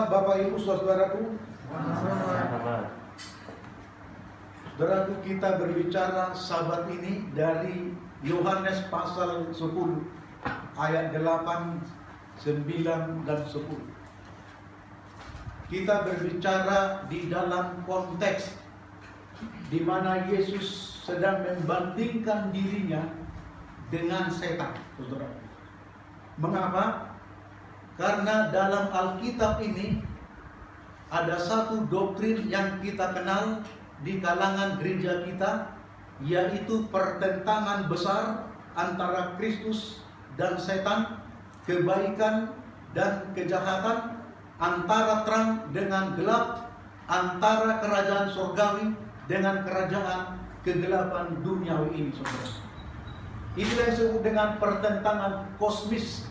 Bapak Ibu Saudaraku. Saudaraku, kita berbicara sahabat ini dari Yohanes pasal 10 ayat 8, 9 dan 10. Kita berbicara di dalam konteks di mana Yesus sedang membandingkan dirinya dengan setan, saudara. Mengapa? Karena dalam Alkitab ini ada satu doktrin yang kita kenal di kalangan gereja kita, yaitu pertentangan besar antara Kristus dan setan, kebaikan dan kejahatan, antara terang dengan gelap, antara kerajaan surgawi dengan kerajaan kegelapan duniawi ini, saudara. Itu yang disebut dengan pertentangan kosmis,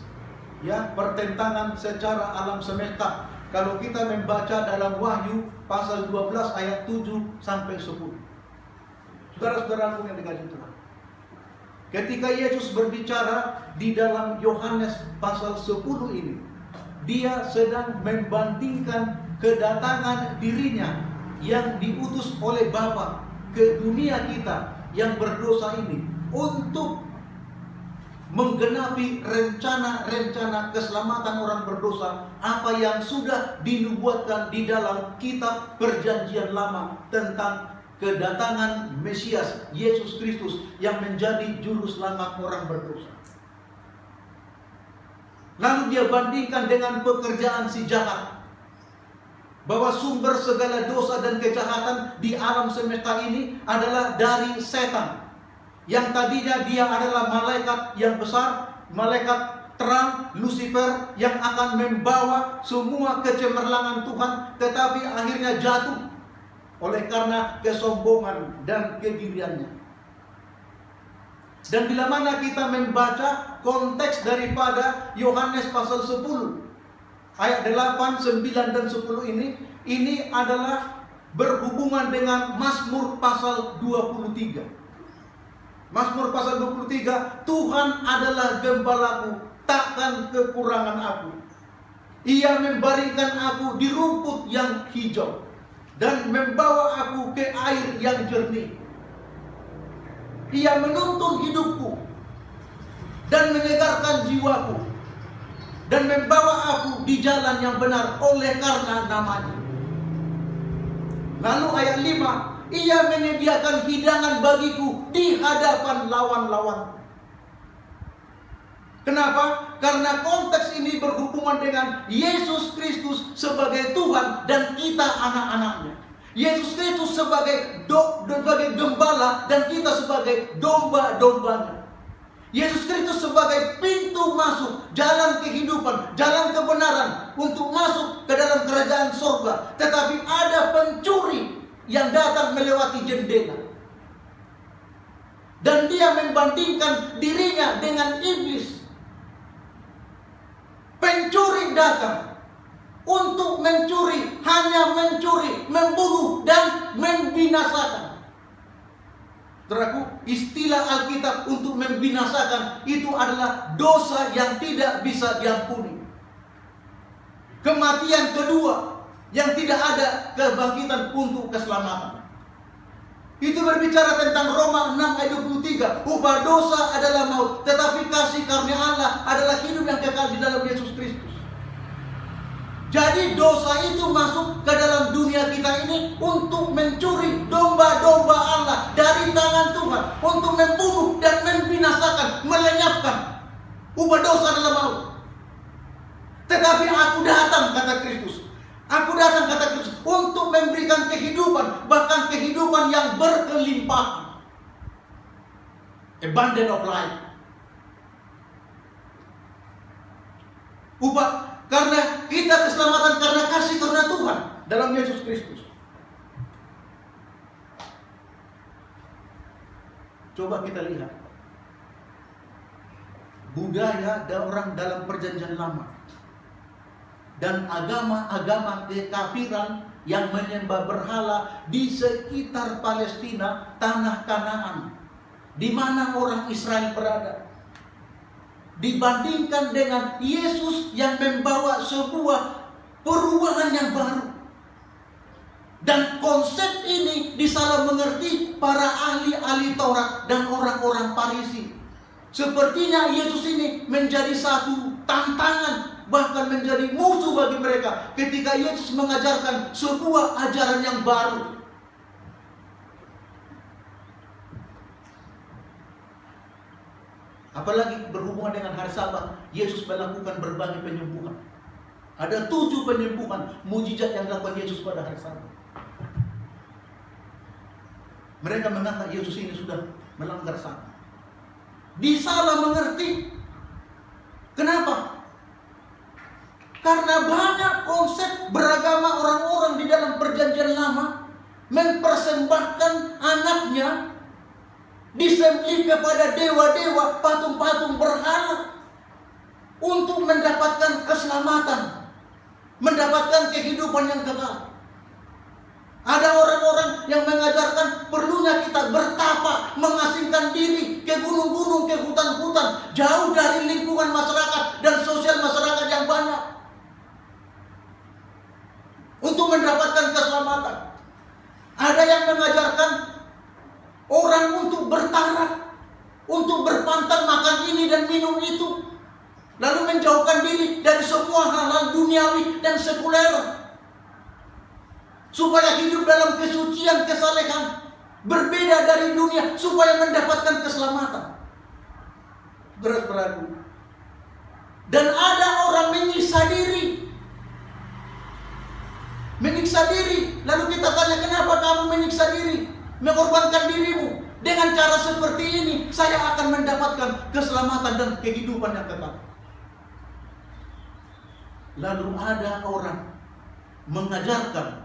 ya, pertentangan secara alam semesta. Kalau kita membaca dalam Wahyu pasal 12 ayat 7 sampai 10. Saudara-saudaraku yang dikasihi Tuhan, ketika Yesus berbicara di dalam Yohanes pasal 10 ini, dia sedang membandingkan kedatangan dirinya yang diutus oleh Bapa ke dunia kita yang berdosa ini untuk menggenapi rencana-rencana keselamatan orang berdosa, apa yang sudah dinubuatkan di dalam kitab Perjanjian Lama tentang kedatangan Mesias Yesus Kristus yang menjadi juru selamat orang berdosa. Lalu dia bandingkan dengan pekerjaan si jahat, bahwa sumber segala dosa dan kejahatan di alam semesta ini adalah dari setan, yang tadinya dia adalah malaikat yang besar, malaikat terang, Lucifer, yang akan membawa semua kecemerlangan Tuhan, tetapi akhirnya jatuh oleh karena kesombongan dan kediriannya. Dan bila mana kita membaca konteks daripada Yohanes pasal 10 ayat 8, 9 dan 10 ini adalah berhubungan dengan Mazmur pasal 23. Mazmur pasal 23, Tuhan adalah gembalaku, takkan kekurangan aku. Ia membaringkan aku di rumput yang hijau dan membawa aku ke air yang jernih. Ia menuntun hidupku dan menyegarkan jiwaku, dan membawa aku di jalan yang benar oleh karena namanya. Lalu ayat 5, ia menyediakan hidangan bagiku di hadapan lawan-lawanku. Kenapa? Karena konteks ini berhubungan dengan Yesus Kristus sebagai Tuhan dan kita anak-anaknya. Yesus Kristus sebagai gembala dan kita sebagai domba-dombanya. Yesus Kristus sebagai pintu masuk, jalan kehidupan, jalan kebenaran untuk masuk ke dalam kerajaan surga. Tetapi ada pencuri yang datang melewati jendela, dan dia membandingkan dirinya dengan iblis. Pencuri datang untuk mencuri, hanya mencuri, membunuh, dan membinasakan. Saudaraku, istilah Alkitab untuk membinasakan itu adalah dosa yang tidak bisa diampuni. Kematian kedua yang tidak ada kebangkitan untuk keselamatan. Itu berbicara tentang Roma 6 ayat 23. Upah dosa adalah maut, tetapi kasih karunia Allah adalah hidup yang kekal di dalam Yesus Kristus. Jadi dosa itu masuk ke dalam dunia kita ini untuk mencuri domba-domba Allah dari tangan Tuhan, untuk membunuh dan membinasakan, melenyapkan. Upah dosa adalah maut. Tetapi aku datang, kata Kristus. Aku datang, kata Kristus, untuk memberikan kehidupan, bahkan kehidupan yang berkelimpahan. Abundant of life. Karena kita keselamatan karena kasih karunia Tuhan dalam Yesus Kristus. Coba kita lihat budaya orang dalam Perjanjian Lama dan agama-agama kekafiran yang menyembah berhala di sekitar Palestina, tanah Kanaan, di mana orang Israel berada, dibandingkan dengan Yesus yang membawa sebuah perubahan yang baru. Dan konsep ini disalah mengerti para ahli-ahli Taurat dan orang-orang Farisi. Sepertinya Yesus ini menjadi satu tantangan, bahkan menjadi musuh bagi mereka ketika Yesus mengajarkan sebuah ajaran yang baru. Apalagi berhubungan dengan hari Sabat, Yesus melakukan berbagai penyembuhan. Ada 7 penyembuhan mujizat yang dilakukan Yesus pada hari Sabat. Mereka menganggap Yesus ini sudah melanggar Sabat. Disalah mengerti. Kenapa? Karena banyak konsep beragama orang-orang di dalam perjanjian lama mempersembahkan anaknya disembelih kepada dewa-dewa, patung-patung berhala untuk mendapatkan keselamatan, mendapatkan kehidupan yang kekal. Ada orang-orang yang mengajarkan perlunya kita bertapa, mengasingkan diri ke gunung-gunung, ke hutan-hutan, jauh dari lingkungan masyarakat dan sosial masyarakat yang banyak, untuk mendapatkan keselamatan. Ada yang mengajarkan orang untuk bertarak, untuk berpantang makan ini dan minum itu, lalu menjauhkan diri dari semua hal-hal duniawi dan sekuler, supaya hidup dalam kesucian, kesalehan, berbeda dari dunia, supaya mendapatkan keselamatan. Berat-berat. Dan ada orang menyiksa diri. Menyiksa diri. Lalu kita tanya, kenapa kamu menyiksa diri? Mengorbankan dirimu. Dengan cara seperti ini, saya akan mendapatkan keselamatan dan kehidupan yang kekal. Lalu ada orang mengajarkan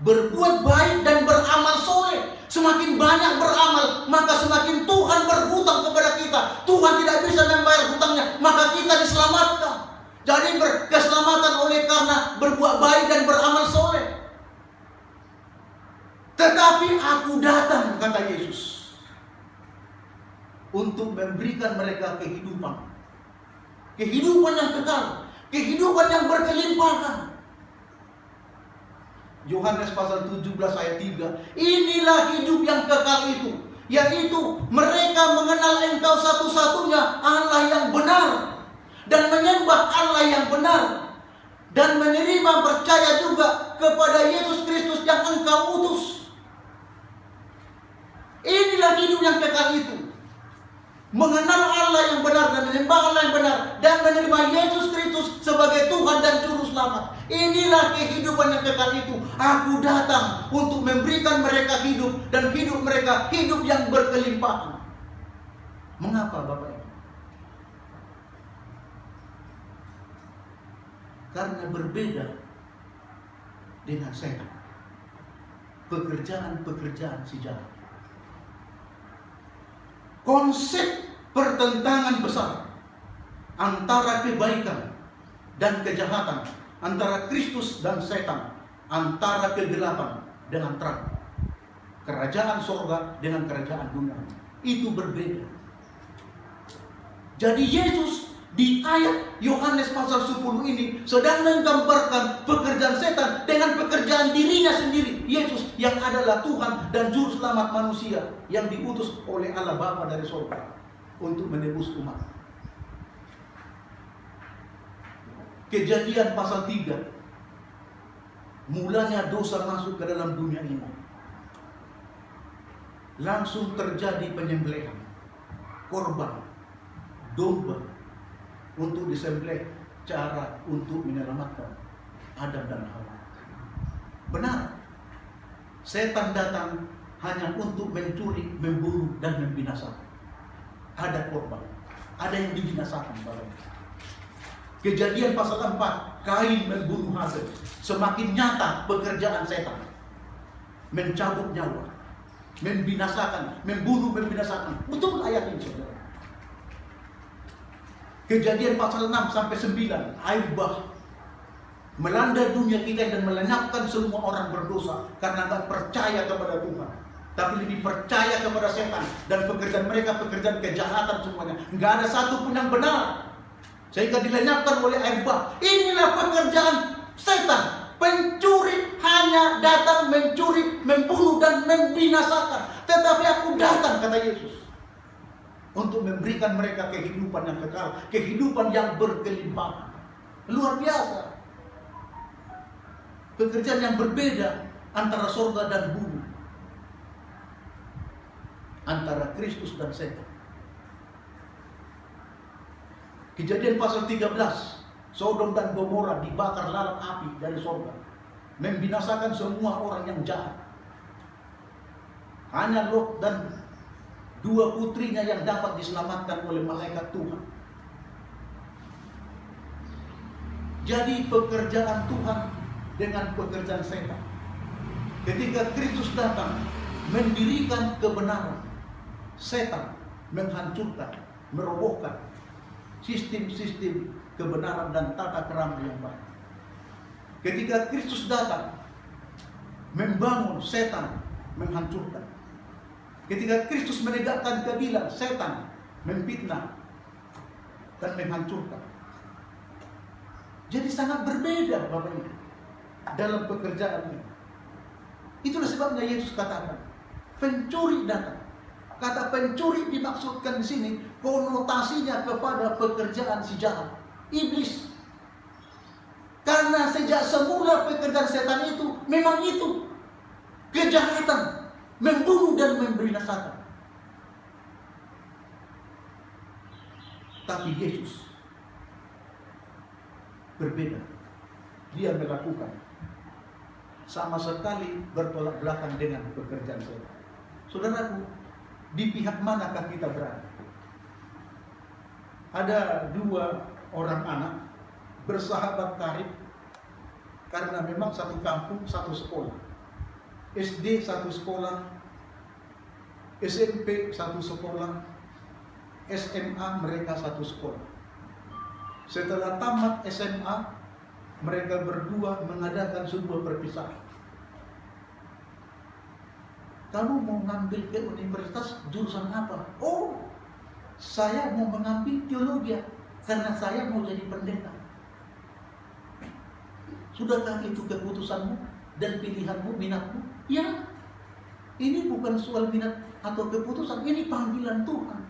berbuat baik dan beramal soleh. Semakin banyak beramal, maka semakin Tuhan berhutang kepada kita. Tuhan tidak bisa membayar hutangnya, maka kita diselamatkan. Jadi berkeselamatan oleh karena berbuat baik dan beramal soleh. Tetapi aku datang, kata Yesus, untuk memberikan mereka kehidupan. Kehidupan yang kekal, kehidupan yang berkelimpahan. Yohanes pasal 17 ayat 3. Inilah hidup yang kekal itu, yaitu mereka mengenal Engkau satu-satunya Allah yang benar, dan menyembah Allah yang benar, dan menerima percaya juga kepada Yesus Kristus yang Engkau utus. Inilah hidup yang kekal itu, mengenal Allah yang benar dan menyembah Allah yang benar, dan menerima Yesus Kristus sebagai Tuhan dan Juru Selamat. Inilah kehidupan yang kekal itu. Aku datang untuk memberikan mereka hidup, dan hidup mereka hidup yang berkelimpahan. Mengapa Bapak Ibu? Karena berbeda dengan setan. Pekerjaan-pekerjaan si jahat. Konsep pertentangan besar antara kebaikan dan kejahatan, antara Kristus dan setan, antara kegelapan dengan terang, kerajaan surga dengan kerajaan dunia, itu berbeda. Jadi Yesus di ayat Yohanes pasal 10 ini sedang menggambarkan pekerjaan setan dengan pekerjaan dirinya sendiri. Yesus yang adalah Tuhan dan Juru Selamat manusia yang diutus oleh Allah Bapa dari surga untuk menebus umat. Kejadian pasal 3, mulanya dosa masuk ke dalam dunia ini. Langsung terjadi penyembelihan korban domba untuk disembelih, cara untuk menyelamatkan Adam dan Hawa. Benar, setan datang hanya untuk mencuri, membunuh, dan membinasakan. Ada korban, ada yang dibinasakan. Kejadian pasal 4, Kain membunuh Habel. Semakin nyata pekerjaan setan, mencabut nyawa, membinasakan, membunuh, membinasakan. Betul ayat ini, saudara. Kejadian pasal 6 sampai 9, air bah melanda dunia kita dan melenyapkan semua orang berdosa karena tidak percaya kepada Tuhan, tapi lebih percaya kepada setan dan pekerjaan mereka, pekerjaan kejahatan semuanya. Nggak ada satu pun yang benar, sehingga dilenyapkan oleh air bah. Inilah pekerjaan Setan, pencuri, hanya datang mencuri, membunuh, dan membinasakan. Tetapi aku datang, kata Yesus, untuk memberikan mereka kehidupan yang kekal, kehidupan yang berkelimpahan. Luar biasa. Pekerjaan yang berbeda antara surga dan bumi, antara Kristus dan setan. Kejadian pasal 13, Sodom dan Gomora dibakar lalat api dari surga, membinasakan semua orang yang jahat. Hanya Lot dan 2 putrinya yang dapat diselamatkan oleh malaikat Tuhan. Jadi pekerjaan Tuhan dengan pekerjaan setan. Ketika Kristus datang mendirikan kebenaran, setan menghancurkan, merobohkan sistem-sistem kebenaran dan tata krama yang baik. Ketika Kristus datang membangun, setan menghancurkan. Ketika Kristus menegakkan keadilan, setan memfitnah dan menghancurkan. Jadi sangat berbeda Bapak Ibu dalam pekerjaan ini. Itulah sebabnya Yesus katakan, pencuri datang. Kata pencuri dimaksudkan di sini konotasinya kepada pekerjaan si jahat, iblis. Karena sejak semula pekerjaan setan itu memang itu kejahatan, membunuh dan membinasakan. Tapi Yesus berbeda. Dia melakukan sama sekali bertolak belakang dengan pekerjaan setan. Saudaraku, di pihak manakah kita berada? Ada 2 orang anak bersahabat karib karena memang satu kampung, satu sekolah. SD satu sekolah, SMP satu sekolah, SMA mereka satu sekolah. Setelah tamat SMA, mereka berdua mengadakan sebuah perpisahan. Kamu mau ngambil ke universitas jurusan apa? Oh, saya mau mengambil teologi karena saya mau jadi pendeta. Sudahkah itu keputusanmu dan pilihanmu, minatmu? Ya, ini bukan soal minat atau keputusan, ini panggilan Tuhan.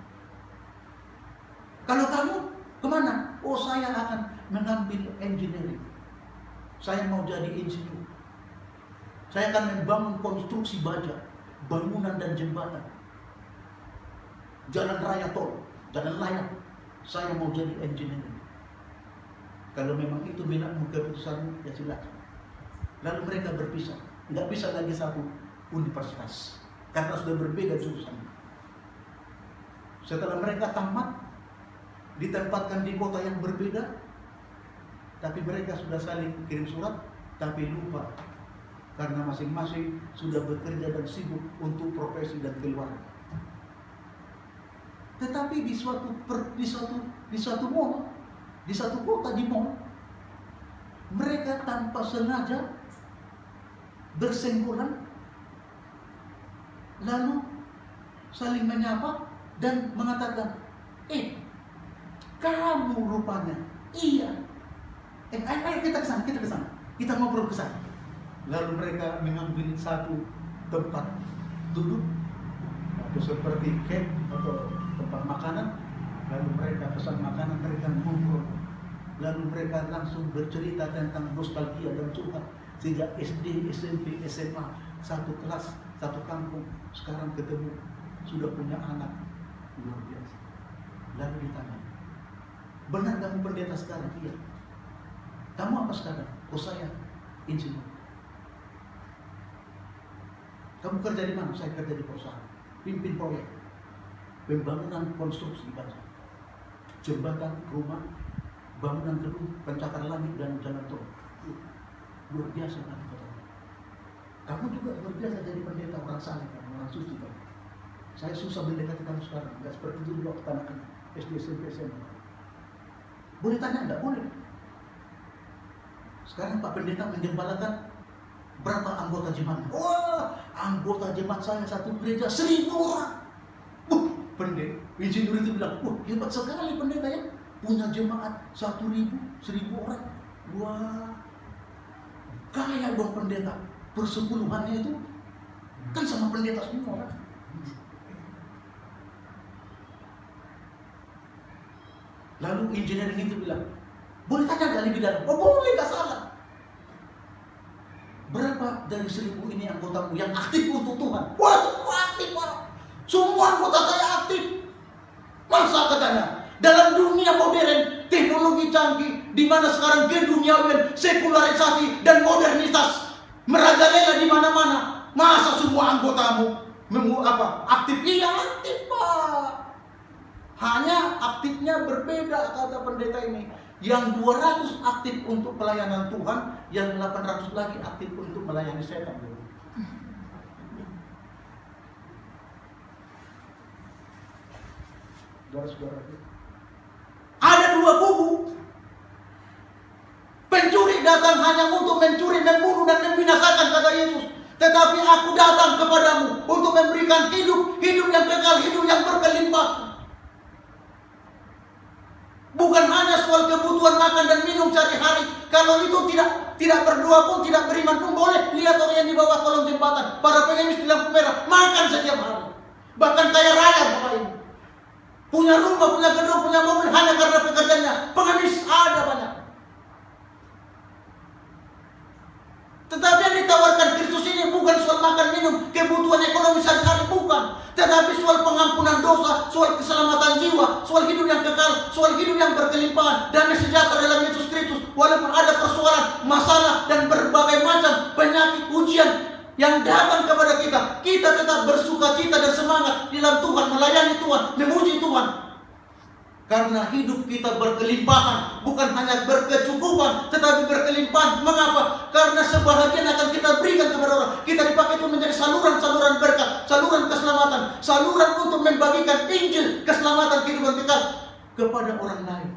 Kalau kamu kemana? Oh, saya akan mengambil engineering. Saya mau jadi insinyur. Saya akan membangun konstruksi baja, bangunan dan jembatan, jalan raya tol, jalan layang. Saya mau jadi engineering. Kalau memang itu minatmu, keputusanmu, ya silakan. Lalu mereka berpisah. Nggak bisa lagi satu universitas karena sudah berbeda jurusan. Setelah mereka tamat, ditempatkan di kota yang berbeda, tapi mereka sudah saling kirim surat, tapi lupa karena masing-masing sudah bekerja dan sibuk untuk profesi dan keluarga. Tetapi di suatu mall, di satu kota di mall, mereka tanpa sengaja bersenggolan, lalu saling menyapa dan mengatakan, kamu rupanya, iya. Ayo kita kesana, kita ngobrol kesana. Lalu mereka mengambil satu tempat duduk, atau seperti camp atau tempat makanan. Lalu mereka pesan makanan, mereka ngobrol. Lalu mereka langsung bercerita tentang nostalgia dan curhat sejak SD, SMP, SMA, satu kelas, satu kampung. Sekarang ketemu, sudah punya anak, luar biasa. Lalu ditanya, benar kamu pendeta sekarang? Iya. Kamu apa sekarang? Oh, saya insinyur. Kamu kerja di mana? Saya kerja di perusahaan. Pimpin proyek pembangunan konstruksi baja, jembatan, rumah, bangunan gedung, pencakar langit dan jalan tol. Luar biasa kan katanya. Kamu juga luar biasa jadi pendeta, orang saleh, orang suci kan. Saya susah mendekati kamu sekarang, nggak seperti dulu waktu anak-anak SD, SMP, SMA. Boleh tanya? Enggak boleh. Sekarang Pak Pendeta menggembalakan berapa anggota jemaat? Wah, anggota jemaat saya satu gereja 1000 orang. Pendeta, insinyur itu bilang, hebat sekali pendeta ya, punya jemaat 1000 orang. Wah, Kaya dong pendeta. Persepuluhannya itu kan sama pendeta semua kan. Lalu engineer itu bilang, boleh tanya gak lebih dalam? Oh boleh, gak salah. Berapa dari 1000 ini anggotamu yang aktif untuk Tuhan? Wah, semua aktif, Pak. Semua anggota saya aktif. Masa katanya, dalam dunia modern, teknologi canggih, di mana sekarang keduniawian, sekularisasi dan modernitas merajalela di mana-mana. Masa semua anggotamu aktif? Iya aktif, Pak. Hanya aktifnya berbeda, kata pendeta ini. Yang 200 aktif untuk pelayanan Tuhan, yang 800 lagi aktif untuk melayani setan. Saudara-saudara, ada dua kubu. Pencuri datang hanya untuk mencuri, membunuh dan membinasakan, kata Yesus. Tetapi aku datang kepadamu untuk memberikan hidup yang kekal, hidup yang berkelimpahan. Bukan hanya soal kebutuhan makan dan minum sehari-hari. Kalau itu tidak berdoa pun, tidak beriman pun boleh. Lihat orang yang di bawah kolong jembatan, para pengemis di lampu merah, makan setiap hari. Bahkan kaya raya Bapak ini. Punya rumah, punya gedung, punya mobil hanya karena pekerjaannya. Pengemis ada banyak. Tetapi yang ditawarkan Kristus ini bukan soal makan minum, kebutuhan ekonomi sehari-hari, bukan. Tetapi soal pengampunan dosa, soal keselamatan jiwa, soal hidup yang kekal, soal hidup yang berkelimpahan, damai sejahtera dalam Yesus Kristus. Walaupun ada persoalan, masalah, dan berbagai macam penyakit, ujian yang datang kepada kita, kita tetap bersuka cita dan semangat di dalam Tuhan, melayani Tuhan, memuji Tuhan. Karena hidup kita berkelimpahan, bukan hanya berkecukupan, tetapi berkelimpahan. Mengapa? Karena sebahagian akan kita berikan kepada orang. Kita dipakai itu menjadi saluran-saluran berkat, saluran keselamatan, saluran untuk membagikan Injil keselamatan kehidupan kita kepada orang lain.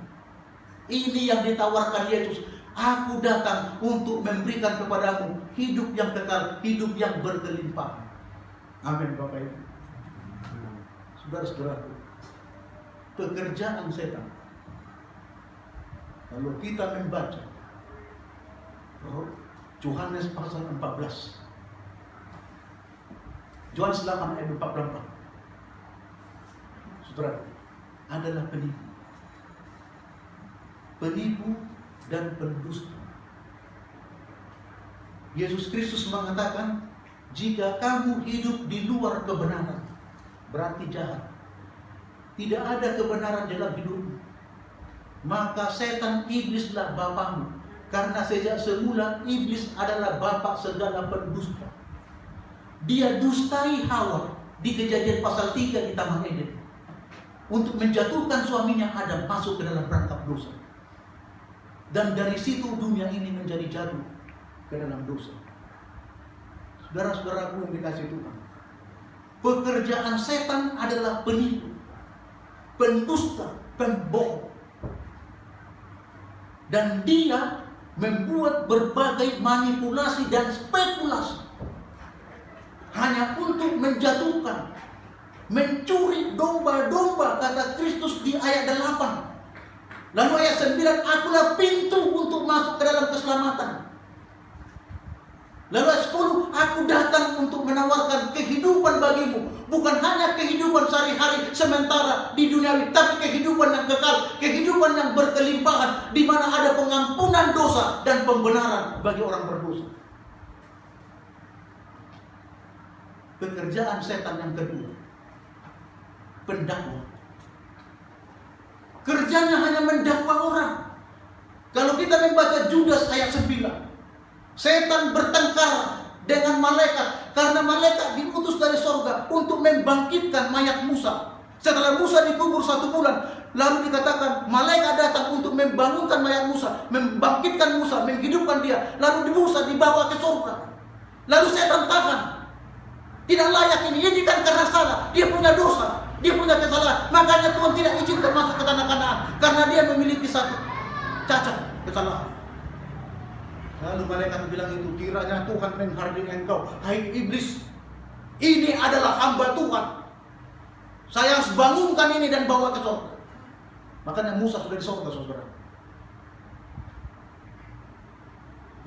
Ini yang ditawarkan Yesus. Aku datang untuk memberikan kepadamu hidup yang kekal, hidup yang berkelimpahan. Amin Bapak Ibu. Saudara-saudaraku, pekerjaan setan, kalau kita membaca Yohanes pasal 14, Yohanes 8 ayat 44, saudara, adalah penipu dan pendusta. Yesus Kristus mengatakan, jika kamu hidup di luar kebenaran, berarti jahat. Tidak ada kebenaran dalam hidupmu. Maka setan, iblislah bapamu. Karena sejak semula iblis adalah bapak segala pendusta. Dia dustai Hawa di Kejadian pasal 3 di Taman Eden, untuk menjatuhkan suaminya Adam masuk ke dalam perangkap dosa. Dan dari situ dunia ini menjadi jatuh ke dalam dosa. Saudara-saudaraku yang dikasihi Tuhan, pekerjaan setan adalah penipu, pendusta, pembohong. Dan dia membuat berbagai manipulasi dan spekulasi hanya untuk menjatuhkan, mencuri domba-domba, kata Kristus di ayat 8. Lalu ayat 9, akulah pintu untuk masuk ke dalam keselamatan. Lalu ayat 10, aku datang untuk menawarkan kehidupan bagimu. Bukan hanya kehidupan sehari-hari sementara di dunia, tapi kehidupan yang kekal, kehidupan yang berkelimpahan, di mana ada pengampunan dosa dan pembenaran bagi orang berdosa. Pekerjaan setan yang kedua, pendakwa. Kerjanya hanya mendakwa orang. Kalau kita membaca Judas ayat 9, setan bertengkar dengan malaikat karena malaikat diutus dari sorga untuk membangkitkan mayat Musa. Setelah Musa dikubur 1 bulan, lalu dikatakan malaikat datang untuk membangunkan mayat Musa, membangkitkan Musa, menghidupkan dia. Lalu Musa dibawa ke sorga. Lalu setan tahan. Tidak layak ini kan karena salah. Dia punya dosa, dia punya kesalahan. Makanya Tuhan tidak izinkan masuk ke tanah Kanaan, karena dia memiliki satu cacat, kesalahan. Lalu malaikat bilang itu, kiranya Tuhan menghargai engkau, hai iblis. Ini adalah hamba Tuhan. Saya harus bangunkan ini dan bawa ke surga. Makanya Musa sudah di surga, saudara.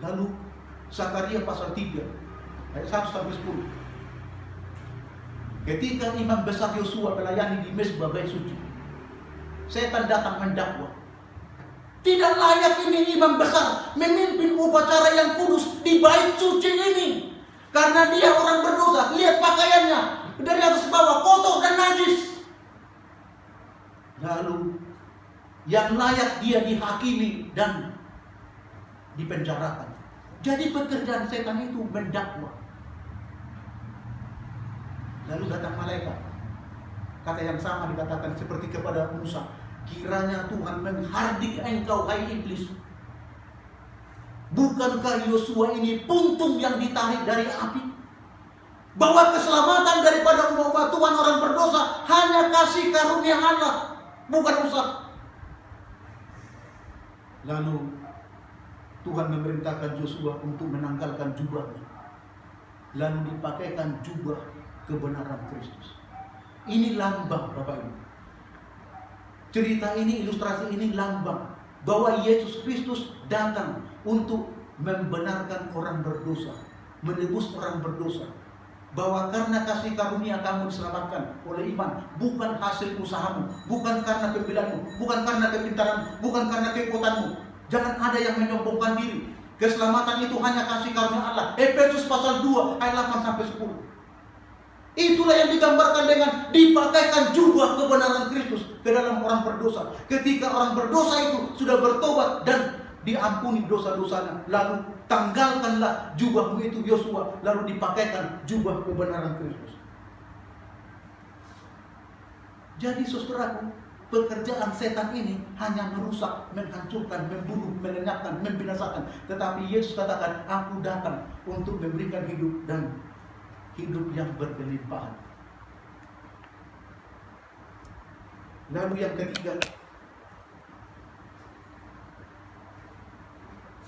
Lalu Zakaria pasal 3 ayat 1 sampai 10. Ketika imam besar Yosua melayani di mezbah bait suci, setan datang mendakwa, tidak layak ini imam besar memimpin upacara yang kudus di bait suci ini, karena dia orang berdosa. Lihat pakaiannya dari atas bawah kotor dan najis. Lalu yang layak dia dihakimi dan dipenjarakan. Jadi pekerjaan setan itu mendakwa. Lalu datang malaikat. Kata yang sama dikatakan seperti kepada Musa, kiranya Tuhan menghardik engkau, hai iblis. Bukankah Yosua ini puntung yang ditarik dari api? Bahwa keselamatan daripada umat Tuhan orang berdosa hanya kasih karunia Allah, bukan usaha. Lalu Tuhan memerintahkan Yosua untuk menanggalkan jubahnya, lalu dipakaikan jubah kebenaran Kristus. Ini lambang, Bapak Ibu. Cerita ini, ilustrasi ini lambang bahwa Yesus Kristus datang untuk membenarkan orang berdosa, menebus orang berdosa. Bahwa karena kasih karunia kamu diselamatkan oleh iman, bukan hasil usahamu, bukan karena pembelaanmu, bukan karena kepintaranmu, bukan karena kekuatanmu. Jangan ada yang menyombongkan diri. Keselamatan itu hanya kasih karunia Allah. Efesus pasal 2 ayat 8 sampai 10. Itulah yang digambarkan dengan dipakaikan jubah kebenaran Kristus ke dalam orang berdosa. Ketika orang berdosa itu sudah bertobat dan diampuni dosa-dosanya, lalu tanggalkanlah jubahmu itu Yosua, lalu dipakaikan jubah kebenaran Kristus. Jadi saudaraku, pekerjaan setan ini hanya merusak, menghancurkan, membunuh, melenyapkan, membinasakan. Tetapi Yesus katakan, aku datang untuk memberikan hidup dan hidup yang berkelimpahan. Lalu yang ketiga,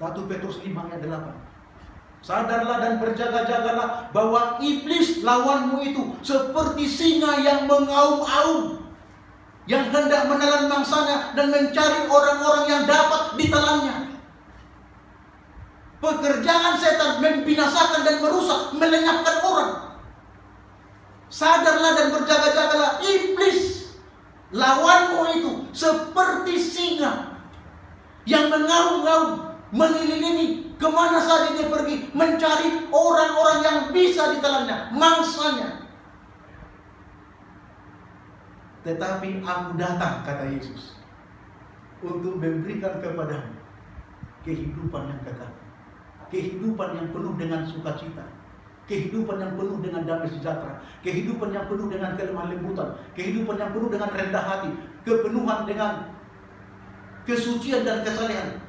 1 Petrus 5 ayat 8. Sadarlah dan berjaga-jagalah bahwa iblis lawanmu itu seperti singa yang mengaum-aum, yang hendak menelan mangsanya dan mencari orang-orang yang dapat ditelannya. Pekerjaan setan membinasakan dan merusak, melenyapkan orang. Sadarlah dan berjaga-jagalah, iblis lawanmu itu seperti singa yang mengaum-aum, mengelilingi kemana saja dia pergi, mencari orang-orang yang bisa ditelannya, mangsanya. Tetapi aku datang, kata Yesus, untuk memberikan kepadamu kehidupan yang kekal, kehidupan yang penuh dengan sukacita, kehidupan yang penuh dengan damai sejahtera, kehidupan yang penuh dengan kelemah lembutan, kehidupan yang penuh dengan rendah hati, kepenuhan dengan kesucian dan kesalehan,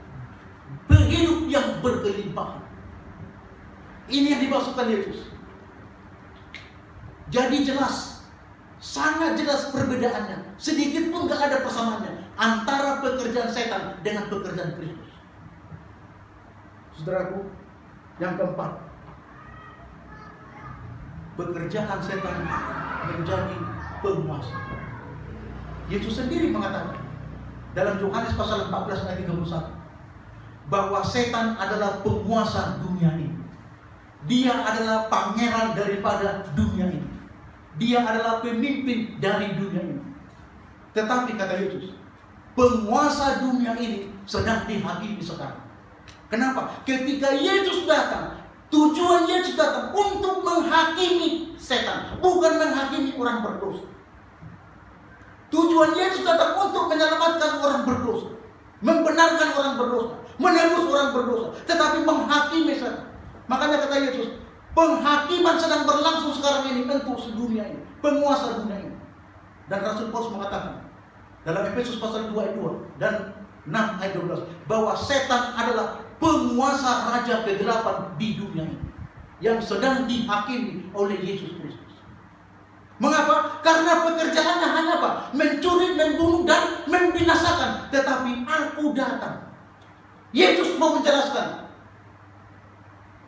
hidup yang berkelimpahan. Ini yang dimaksudkan Yesus. Jadi jelas, sangat jelas perbedaannya. Sedikit pun gak ada persamaannya antara pekerjaan setan dengan pekerjaan Kristus. Saudaraku, yang keempat, pekerjaan setan menjadi penguasa. Yesus sendiri mengatakan dalam Yohanes pasal 14 ayat 31 bahwa setan adalah penguasa dunia ini. Dia adalah pangeran daripada dunia ini. Dia adalah pemimpin dari dunia ini. Tetapi kata Yesus, penguasa dunia ini sedang dihakimi sekarang. Kenapa? Ketika Yesus datang, tujuan Yesus datang untuk menghakimi setan, bukan menghakimi orang berdosa. Tujuan Yesus datang untuk menyelamatkan orang berdosa, membenarkan orang berdosa, menebus orang berdosa, tetapi menghakimi setan. Makanya kata Yesus, penghakiman sedang berlangsung sekarang ini untuk sedunia ini, penguasa dunia ini. Dan Rasul Paulus mengatakan dalam Efesus pasal 2 ayat 2 dan 6 ayat 12 bahwa setan adalah penguasa raja kegelapan di dunia ini yang sedang dihakimi oleh Yesus Kristus. Mengapa? Karena pekerjaannya hanya apa? Mencuri, membunuh, dan membinasakan. Tetapi aku datang. Yesus mau menjelaskan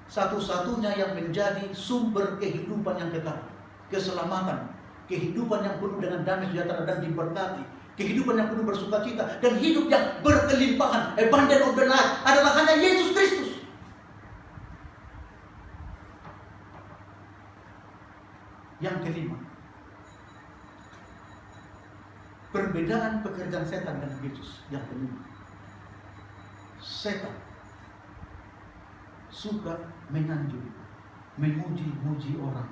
satu-satunya yang menjadi sumber kehidupan yang kekal, keselamatan, kehidupan yang penuh dengan damai sejahtera dan diberkati, kehidupan yang penuh bersukacita, dan hidup yang berkelimpahan, abundant of the life, adalah hanya Yesus Kristus. Yang kelima, perbedaan pekerjaan setan dan Yesus. Yang kelima, setan suka menyanjung, memuji-muji orang,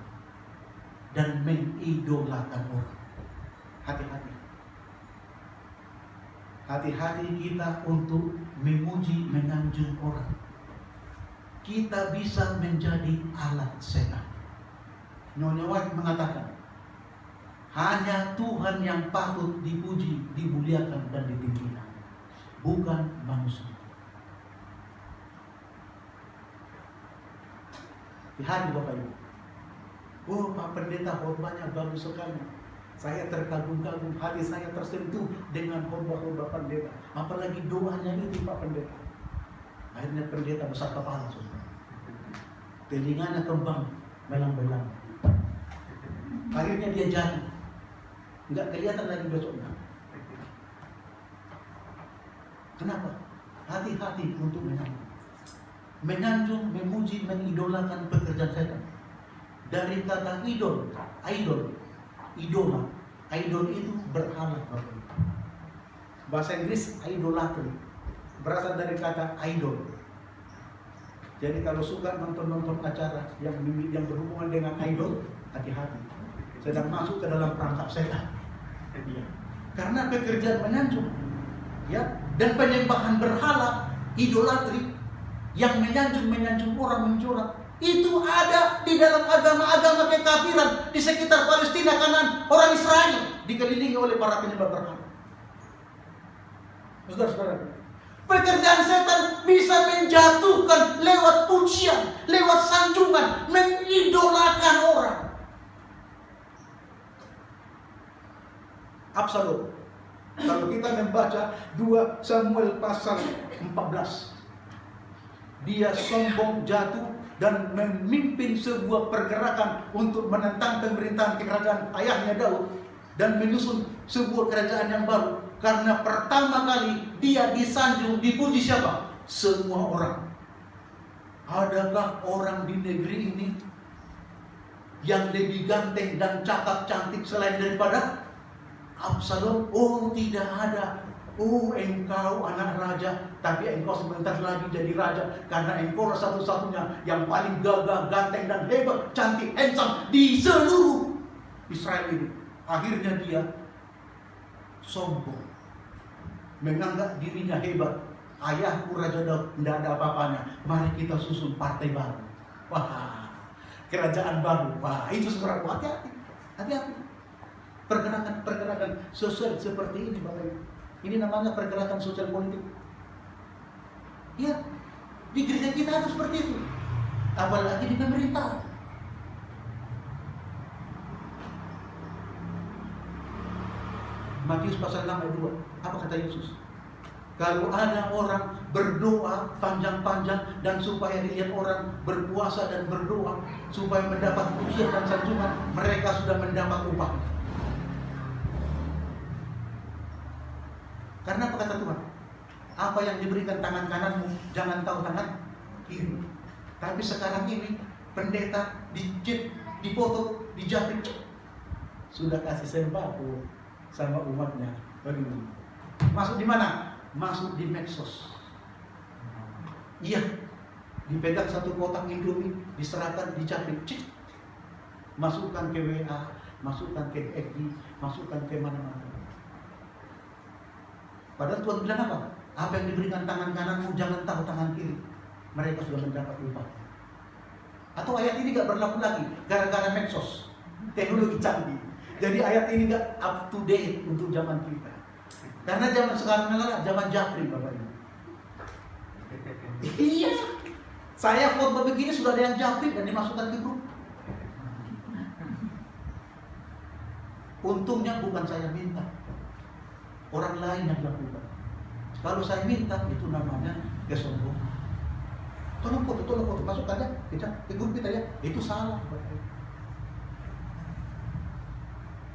dan mengidolakan orang. Hati-hati. Hati-hati kita untuk memuji, menyanjung orang. Kita bisa menjadi alat setan. Nyonya White mengatakan, hanya Tuhan yang patut dipuji, dimuliakan, dan ditinggikan, bukan manusia. Hati Bapak Ibu. Oh, Pak Pendeta, khotbahnya bagus sekali. Saya terkagum-kagum, hati saya tersentuh dengan khotbah-khotbah pendeta. Apalagi doanya itu Pak Pendeta. Akhirnya pendeta besar kepala, saudara. Telinganya kembang, belang-belang. Akhirnya dia jadi. Nggak kelihatan lagi besoknya. Kenapa? Hati-hati untuk menyanjung. Menyanjung, memuji, mengidolakan pekerjaan setan. Dari kata idol, idola. Idol itu berhala. Bahasa Inggris idolatry berasal dari kata idol. Jadi kalau suka nonton acara yang berhubungan dengan idol, hati-hati, sedang masuk ke dalam perangkap setan. Karena pekerjaan menyanjung, ya, dan penyembahan berhala, idolatri, yang menyanjung orang, mencorak, itu ada di dalam agama-agama kekafiran di sekitar Palestina, Kanaan, orang Israel dikelilingi oleh para penyembah berhala. Saudara-saudara, pekerjaan setan bisa menjatuhkan lewat pujian, lewat sanjungan, mengidolakan orang. Absalom. Kalau kita membaca 2 Samuel pasal 14, dia sombong, jatuh, dan memimpin sebuah pergerakan untuk menentang pemerintahan kerajaan ayahnya Daud dan menyusun sebuah kerajaan yang baru. Karena pertama kali dia disanjung, dipuji siapa? Semua orang. Adakah orang di negeri ini yang lebih ganteng dan cakap cantik selain daripada Absalom? Oh, tidak ada. Oh, engkau anak raja, tapi engkau sebentar lagi jadi raja, karena engkau satu-satunya yang paling gagah, ganteng, dan hebat, cantik, handsome di seluruh Israel ini. Akhirnya dia sombong, menganggap dirinya hebat. Ayahku Raja Daud, tidak ada apa-apanya. Mari kita susun partai baru. Wah, kerajaan baru. Wah, itu sesuatu. Hati-hati, hati-hati. Pergerakan sosial seperti ini, Bapak Ibu. Ini namanya pergerakan sosial politik. Ya, di gereja kita ada seperti itu. Apalagi di pemerintah. Matius pasal 6 ayat 2. Apa kata Yesus? Kalau ada orang berdoa panjang-panjang dan supaya dilihat orang berpuasa dan berdoa supaya mendapat pujian dan sanjungan, mereka sudah mendapat upah. Karena apa kata Tuhan? Apa yang diberikan tangan kananmu, jangan tahu tangan kiri. Tapi sekarang ini pendeta dicit, dipoto, dijapit, sudah kasih sembako sama umatnya. Bagaimana? Masuk di mana? Masuk di medsos. Iya, dipegang satu kotak Indomie, diserahkan, dijapit, masukkan ke WA, masukkan ke FB, masukkan ke mana-mana. Padahal Tuhan bilang apa? Apa yang diberikan tangan kananmu, jangan tahu tangan kiri. Mereka sudah mendapat upah. Atau ayat ini gak berlaku lagi gara-gara medsos, teknologi canggih. Jadi ayat ini gak up to date untuk zaman kita. Karena zaman sekarang adalah zaman Jafri, Bapak Ibu. Iya, saya khotbah begini sudah ada yang Jafri dan dimasukkan ke grup. Untungnya bukan saya minta, orang lain yang lakukan. Kalau saya minta, itu namanya kesombongan. Tolong foto, masukkan aja ke grup kita ya. Itu salah.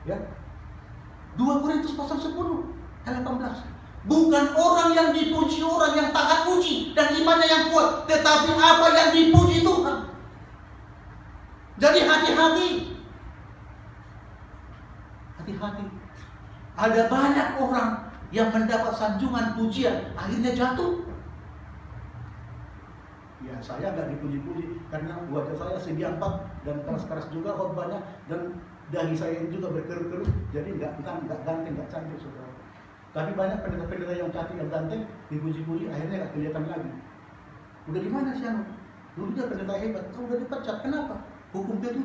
Ya. 2 Korintus pasal 10 ayat 18. Bukan orang yang dipuji orang yang taat puji dan imannya yang kuat, tetapi apa yang dipuji Tuhan. Jadi hati-hati. Hati-hati. Ada banyak orang yang mendapat sanjungan pujian, akhirnya jatuh. Ya, saya nggak dipuji-puji karena wajah saya segi 4 dan keras-keras juga khotbahnya, dan dahi saya juga berkerut-kerut, jadi nggak ganteng, nggak cantik, saudara. Tapi banyak pendeta-pendeta yang cantik dan ganteng dipuji-puji, akhirnya nggak kelihatan lagi. Udah di mana sih anu? Dulu dia pendeta hebat, udah dipecat, kenapa? Hukum P7.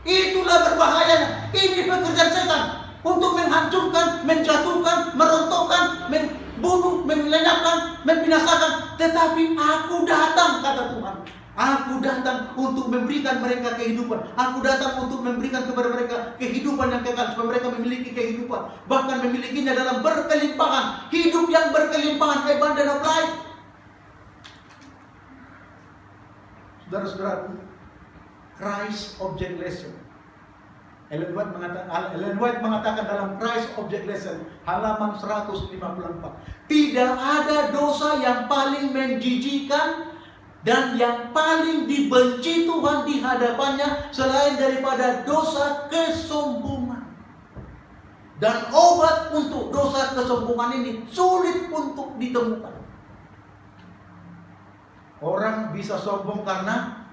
Itulah berbahayanya. Ini pekerjaan setan untuk menghancurkan, menjatuhkan, merontokkan, membunuh, melenyapkan, membinasakan. Tetapi aku datang, kata Tuhan. Aku datang untuk memberikan mereka kehidupan. Aku datang untuk memberikan kepada mereka kehidupan yang kekal, supaya mereka memiliki kehidupan, bahkan memilikinya dalam berkelimpahan. Hidup yang berkelimpahan, abundant of life. Saudara-saudaraku, Christ Object Lesson. Ellen White mengatakan dalam Christ Object Lesson halaman 154, tidak ada dosa yang paling menjijikkan dan yang paling dibenci Tuhan di hadapannya selain daripada dosa kesombongan. Dan obat untuk dosa kesombongan ini sulit untuk ditemukan. Orang bisa sombong karena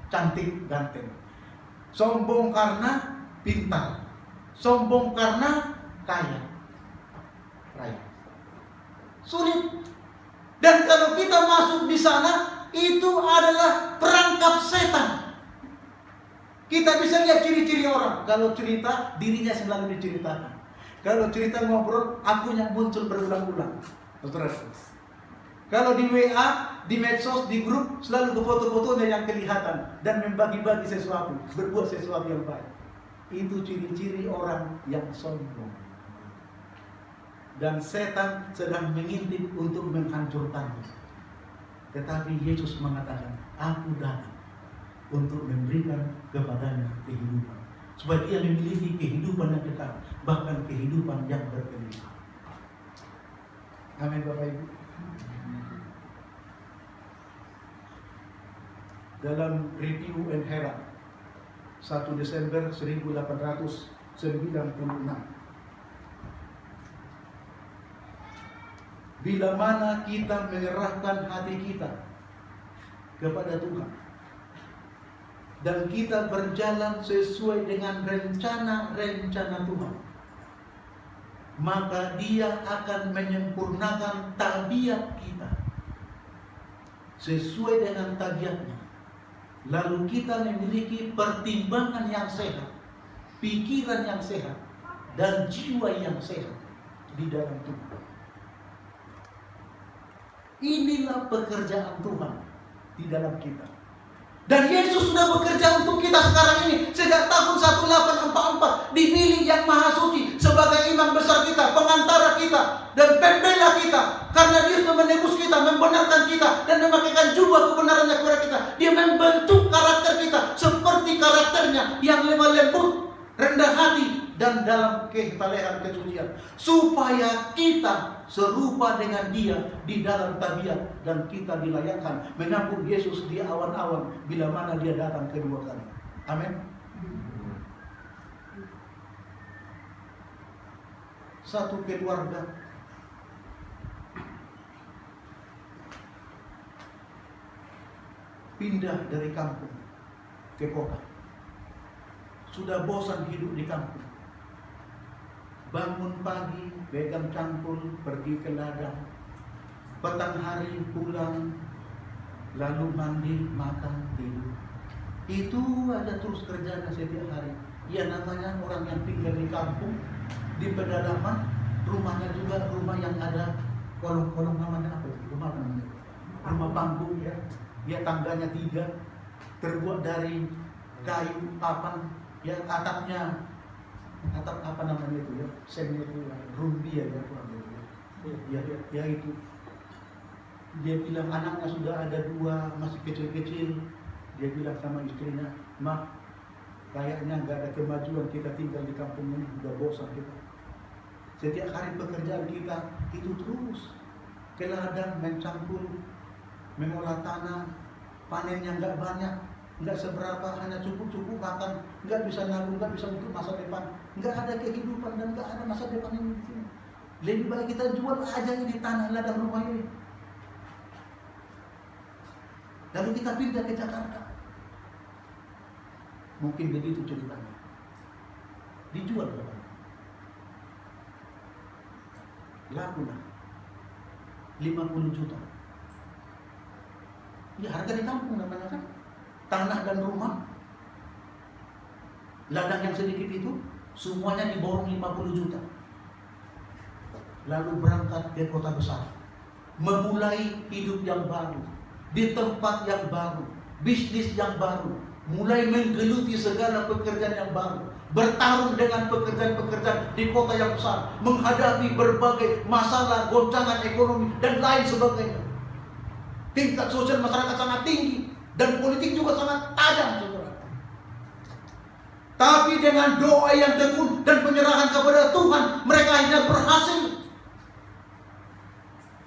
cantik, ganteng. Sombong karena pintar. Sombong karena kaya raya. Sulit. Dan kalau kita masuk di sana, itu adalah perangkap setan. Kita bisa lihat ciri-ciri orang. Kalau cerita, dirinya selalu diceritakan. Kalau cerita ngobrol, akunya muncul berulang-ulang. Kalau di WA, di medsos, di grup, selalu foto-fotonya yang kelihatan dan membagi-bagi sesuatu, berbuat sesuatu yang baik. Itu ciri-ciri orang yang sombong. Dan setan sedang mengintip untuk menghancurkannya. Tetapi Yesus mengatakan, aku datang untuk memberikan kepadanya kehidupan, supaya dia memiliki kehidupan yang kekal, bahkan kehidupan yang berkelimpahan. Amin, Bapak Ibu. Dalam Review and Herald 1 Desember 1896, bila mana kita menyerahkan hati kita kepada Tuhan dan kita berjalan sesuai dengan rencana-rencana Tuhan, maka Dia akan menyempurnakan tabiat kita sesuai dengan tabiatnya. Lalu kita memiliki pertimbangan yang sehat, pikiran yang sehat, dan jiwa yang sehat di dalam Tuhan. Inilah pekerjaan Tuhan di dalam kita. Dan Yesus sudah bekerja untuk kita sekarang ini. Sejak tahun 1844 dipilih yang Maha Suci sebagai imam besar kita, pengantara kita, dan pembela kita. Karena Dia sudah menebus kita, membenarkan kita, dan memakaikan jubah kebenarannya kepada kita. Dia membentuk karakter kita seperti karakternya yang lemah lembut, rendah hati, dan dalam ketalehan kesucian, supaya kita serupa dengan Dia di dalam tabiat, dan kita dilayakkan menyambut Yesus di awan-awan bila mana Dia datang kedua kali. Amin. Satu keluarga pindah dari kampung ke kota. Sudah bosan hidup di kampung. Bangun pagi, pegang cangkul, pergi ke ladang. Petang hari pulang, lalu mandi, makan, tidur. Itu aja terus kerjanya setiap hari. Ya, namanya orang yang tinggal di kampung, di pedalaman, rumahnya juga rumah yang ada kolong-kolong, namanya apa itu? Rumah namanya? Rumah panggung ya. Ya, tangganya 3, terbuat dari kayu papan, ya, atapnya atap apa namanya itu ya, semnya itu rumbi ya, kurang lebih ya itu. Dia bilang anaknya sudah ada 2, masih kecil-kecil. Dia bilang sama istrinya, "Ma, kayaknya nggak ada kemajuan, kita tinggal di kampung ini, udah bosan kita. Setiap hari pekerjaan kita itu terus ke ladang, mencangkul, mengolah tanah, panennya nggak banyak, nggak seberapa, hanya cukup makan, nggak bisa nabung, nggak bisa untuk masa depan, nggak ada kehidupan dan nggak ada masa depan ini di sini. Lebih baik kita jual aja ini tanah ladang rumah ini, lalu kita pindah ke Jakarta. Mungkin begitu ceritanya. Dijual berapa? Laku lah 50 juta. Ya harga di kampung namanya kan. Tanah dan rumah, ladang yang sedikit itu semuanya diborong 50 juta. Lalu berangkat ke kota besar, memulai hidup yang baru, di tempat yang baru, bisnis yang baru, mulai menggeluti segala pekerjaan yang baru, bertarung dengan pekerjaan-pekerjaan di kota yang besar, menghadapi berbagai masalah, goncangan ekonomi dan lain sebagainya. Tingkat sosial masyarakat sangat tinggi dan politik juga sangat tajam, saudara. Tapi dengan doa yang tekun dan penyerahan kepada Tuhan, mereka akhirnya berhasil.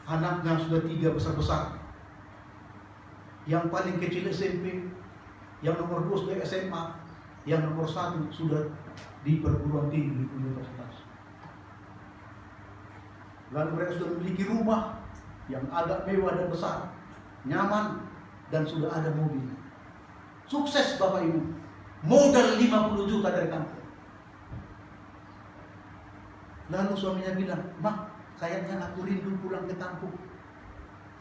Anaknya sudah 3 besar-besar. Yang paling kecil SMP, yang nomor 2 sudah SMA, yang nomor 1 sudah di perguruan tinggi di universitas. Lalu mereka sudah memiliki rumah yang agak mewah dan besar, nyaman, dan sudah ada mobil. Sukses Bapak Ibu. Modal 50 juta dari kampung. Lalu suaminya bilang, "Mak, kayaknya aku rindu pulang ke kampung."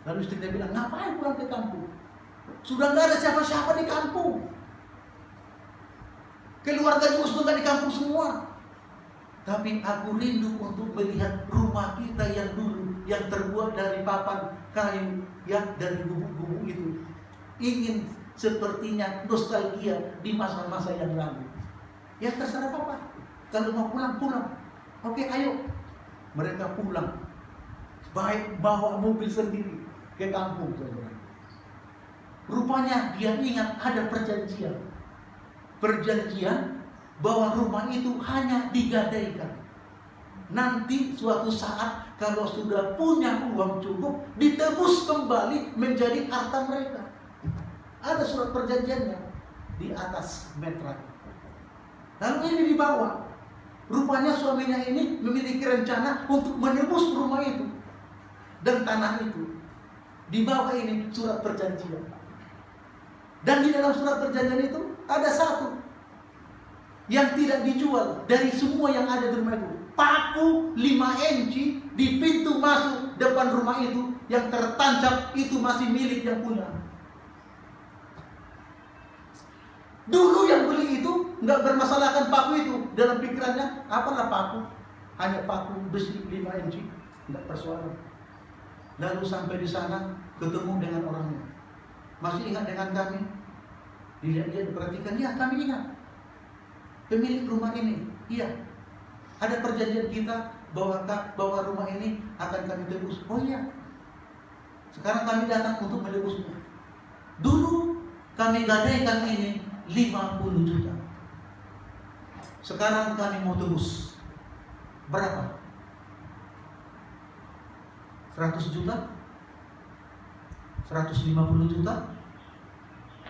Lalu istrinya bilang, "Ngapain pulang ke kampung? Sudah nggak ada siapa-siapa di kampung. Keluarga juga sudah nggak di kampung semua. Tapi aku rindu untuk melihat rumah kita yang dulu, yang terbuat dari papan kayu, yang dari gubuk-gubuk itu. Ingin sepertinya nostalgia di masa-masa yang lalu." Ya terserah Papa. Kalau mau pulang. Oke, ayo. Mereka pulang. Baik bawa mobil sendiri ke kampung, saudara. Rupanya dia ingat ada perjanjian. Perjanjian bahwa rumah itu hanya digadaikan. Nanti suatu saat kalau sudah punya uang cukup, ditebus kembali menjadi harta mereka. Ada surat perjanjiannya di atas meterai. Lalu ini dibawa. Rupanya suaminya ini memiliki rencana untuk menebus rumah itu dan tanah itu. Dibawa ini surat perjanjian. Dan di dalam surat perjanjian itu ada satu yang tidak dijual dari semua yang ada di rumah itu. Paku 5 inci di pintu masuk depan rumah itu yang tertancap itu masih milik yang punya. Dulu yang beli itu nggak bermasalahkan paku itu. Dalam pikirannya, apalah paku? Hanya paku besi 5 inci, nggak persoalan. Lalu sampai di sana ketemu dengan orangnya. Masih ingat dengan kami? Dia diperhatikan, ya kami ingat. Pemilik rumah ini, iya. Ada perjanjian kita bahwa rumah ini akan kami tebus. Oh iya. Sekarang kami datang untuk menebusnya. Dulu kami gadaikan ini 50 juta. Sekarang kami mau tebus. Berapa? 100 juta? 150 juta?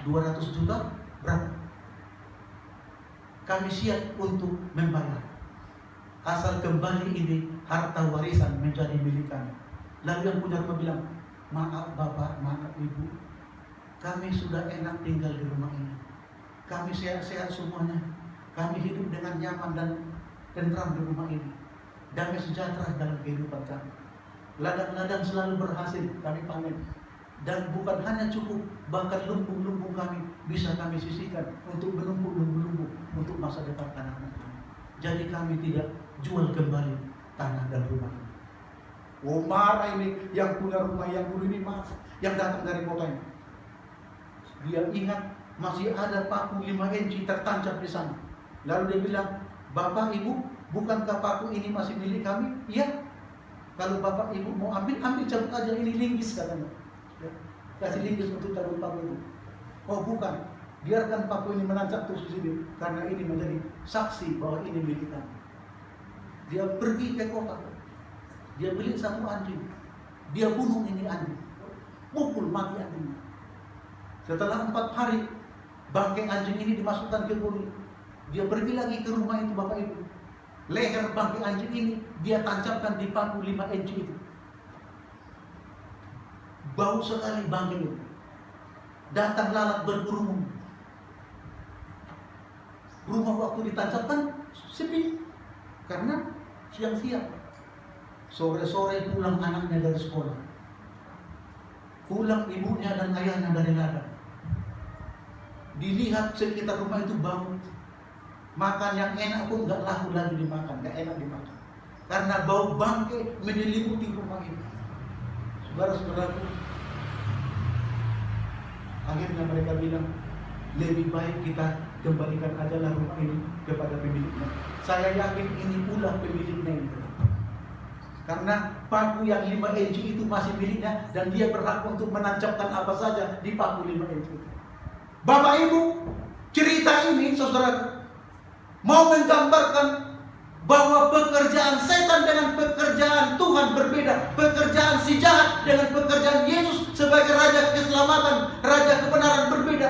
200 juta? Berapa? Kami siap untuk membayar. Asal kembali ini harta warisan menjadi milik kami. Lalu yang punya rumah bilang, "Maaf Bapak, maaf Ibu, kami sudah enak tinggal di rumah ini. Kami sehat-sehat semuanya. Kami hidup dengan nyaman dan tentram di rumah ini. Damai sejahtera dalam kehidupan kami. Ladang-ladang selalu berhasil kami panen. Dan bukan hanya cukup, bahkan lumbung-lumbung kami bisa kami sisihkan untuk menumpuk untuk masa depan anak-anak kami. Jadi kami tidak jual kembali tanah dan rumah ini." Oh, marah ini yang punya rumah yang dulu ini, marah, yang datang dari kota ini. Dia ingat masih ada paku 5 inci tertancap di sana. Lalu dia bilang, "Bapak Ibu, bukankah paku ini masih milik kami?" "Iya." "Kalau Bapak Ibu mau ambil cabut aja, ini linggis," katanya. Ya, kasih linggis untuk cabut paku itu. "Oh bukan, biarkan paku ini menancap terus di sini, karena ini menjadi saksi bahwa ini milik kami." Dia pergi ke kota. Dia beli 1 anjing. Dia bunuh ini anjing. Pukul mati anjingnya. Setelah 4 hari, bangkai anjing ini dimasukkan ke kulit. Dia pergi lagi ke rumah itu, Bapak Ibu. Leher bangkai anjing ini dia tancapkan di paku 5 inci itu. Bau sekali bangkai itu. Datang lalat berkerumun. Rumah waktu ditancapkan sepi karena siang-siang. Sore-sore pulang anaknya dari sekolah. Pulang ibunya dan ayahnya dari ladang. Dilihat sekitar rumah itu bau. Makan yang enak pun gak laku lagi dimakan, gak enak dimakan. Karena bau bangkai menyelimuti rumah ini. Saudara-saudaraku, akhirnya mereka bilang, lebih baik kita kembalikan adalah rumah ini kepada pemiliknya. Saya yakin ini pula pemiliknya ini. Karena paku yang 5 inci itu masih miliknya dan dia berhak untuk menancapkan apa saja di paku 5 inci itu. Bapak Ibu, cerita ini saudara mau menggambarkan bahwa pekerjaan setan dengan pekerjaan Tuhan berbeda. Pekerjaan si jahat dengan pekerjaan Yesus sebagai Raja keselamatan, Raja kebenaran berbeda.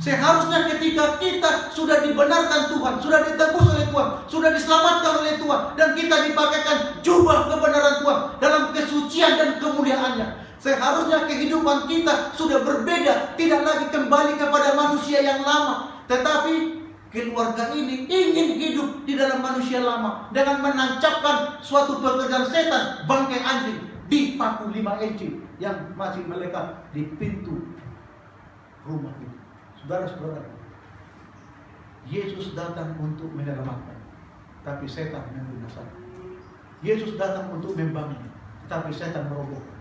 Seharusnya ketika kita sudah dibenarkan Tuhan, sudah ditebus oleh Tuhan, sudah diselamatkan oleh Tuhan, dan kita dipakaikan jubah kebenaran Tuhan dalam kesucian dan kemuliaannya, seharusnya kehidupan kita sudah berbeda, tidak lagi kembali kepada manusia yang lama, tetapi keluarga ini ingin hidup di dalam manusia lama dengan menancapkan suatu pekerjaan setan, bangkai anjing di paku 5 inci yang masih melekat di pintu rumah itu. Saudara-saudara, Yesus datang untuk menyelamatkan, tapi setan membinasakan. Yesus datang untuk membangun, tapi setan merobohkan.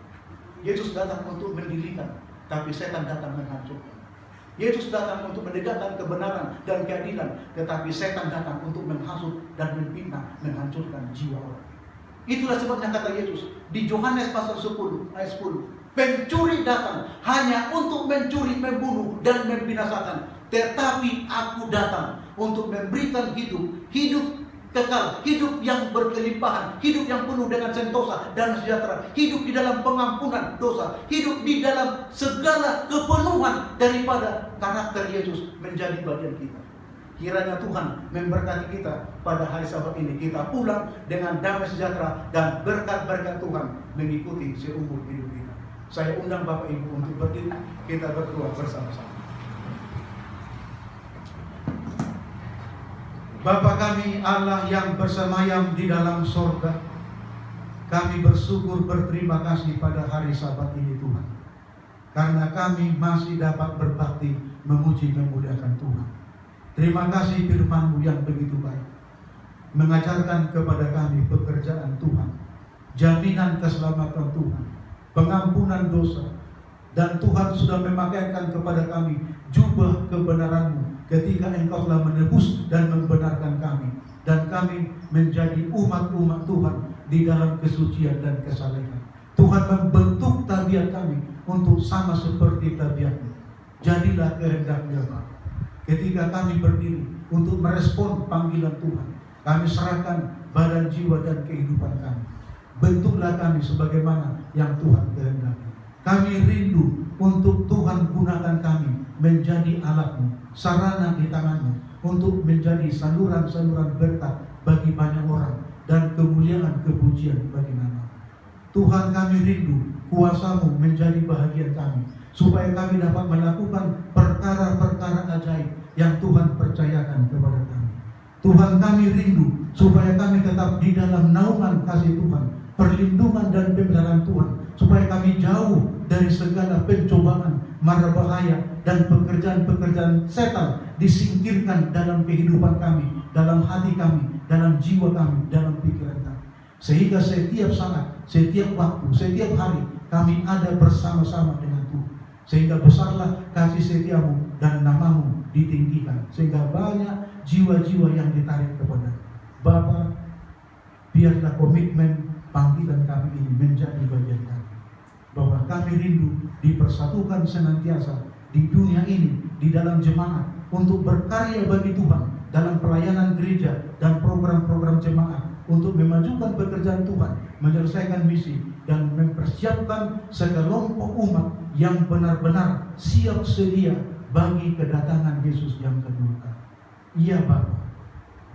Yesus datang untuk mendirikan, tapi setan datang menghancurkan. Yesus datang untuk menegakkan kebenaran dan keadilan, tetapi setan datang untuk menghasut dan memfitnah, menghancurkan jiwa orang. Itulah sebabnya kata Yesus di Yohanes pasal 10 ayat 10, pencuri datang hanya untuk mencuri, membunuh dan membinasakan, tetapi aku datang untuk memberikan hidup kekal, hidup yang berkelimpahan, hidup yang penuh dengan sentosa dan sejahtera, hidup di dalam pengampunan dosa, hidup di dalam segala kepenuhan daripada karakter Yesus menjadi bagian kita. Kiranya Tuhan memberkati kita pada hari Sabat ini. Kita pulang dengan damai sejahtera dan berkat-berkat Tuhan mengikuti seumur hidup kita. Saya undang Bapak Ibu untuk berdiri, kita berdoa bersama-sama. Bapa kami Allah yang bersemayam di dalam sorga, kami bersyukur berterima kasih pada hari Sabat ini Tuhan, karena kami masih dapat berbakti memuji memuliakan Tuhan. Terima kasih firman-Mu yang begitu baik, mengajarkan kepada kami pekerjaan Tuhan, jaminan keselamatan Tuhan, pengampunan dosa, dan Tuhan sudah memakaikan kepada kami jubah kebenaran-Mu ketika Engkau telah menebus dan membenarkan kami, dan kami menjadi umat-umat Tuhan di dalam kesucian dan kesalehan. Tuhan membentuk tabiat kami untuk sama seperti tabiat-Mu. Jadilah kehendak-Mu ya Bapa. Ketika kami berdiri untuk merespon panggilan Tuhan, kami serahkan badan, jiwa, dan kehidupan kami. Bentuklah kami sebagaimana yang Tuhan kehendaki. Kami rindu untuk Tuhan gunakan kami menjadi alat-Mu, sarana di tangan-Mu, untuk menjadi saluran-saluran berkat bagi banyak orang dan kemuliaan kepujian bagi nama. Tuhan, kami rindu kuasa-Mu menjadi bahagian kami, supaya kami dapat melakukan perkara-perkara ajaib yang Tuhan percayakan kepada kami. Tuhan, kami rindu supaya kami tetap di dalam naungan kasih Tuhan, perlindungan dan pemeliharaan Tuhan, supaya kami jauh dari segala pencobaan, mara bahaya, dan pekerjaan-pekerjaan setan disingkirkan dalam kehidupan kami, dalam hati kami, dalam jiwa kami, dalam pikiran kami. Sehingga setiap saat, setiap waktu, setiap hari kami ada bersama-sama dengan Tuhan. Sehingga besarlah kasih setia-Mu dan nama-Mu ditinggikan, sehingga banyak jiwa-jiwa yang ditarik kepada Bapa. Biarlah komitmen panggilan kami ini menjadi bagian kami, bahwa kami rindu dipersatukan senantiasa di dunia ini, di dalam jemaat, untuk berkarya bagi Tuhan dalam pelayanan gereja dan program-program jemaat, untuk memajukan pekerjaan Tuhan, menyelesaikan misi, dan mempersiapkan sekelompok umat yang benar-benar siap sedia bagi kedatangan Yesus yang kedua kali. Iya Bapa,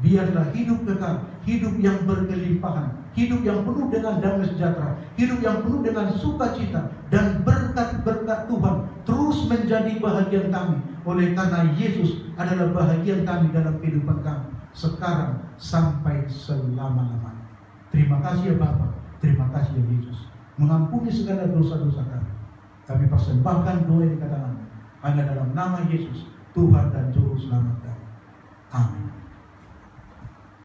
biarlah hidup kekal, hidup yang berkelimpahan, hidup yang penuh dengan damai sejahtera, hidup yang penuh dengan sukacita dan berkat-berkat Tuhan terus menjadi bahagian kami. Oleh karena Yesus adalah bahagian kami dalam kehidupan kami sekarang sampai selama-lamanya. Terima kasih ya Bapa, terima kasih ya Yesus. Mengampuni segala dosa-dosa kami. Kami persembahkan doa yang dikatakan hanya dalam nama Yesus, Tuhan dan Juru Selamat kami. Amin.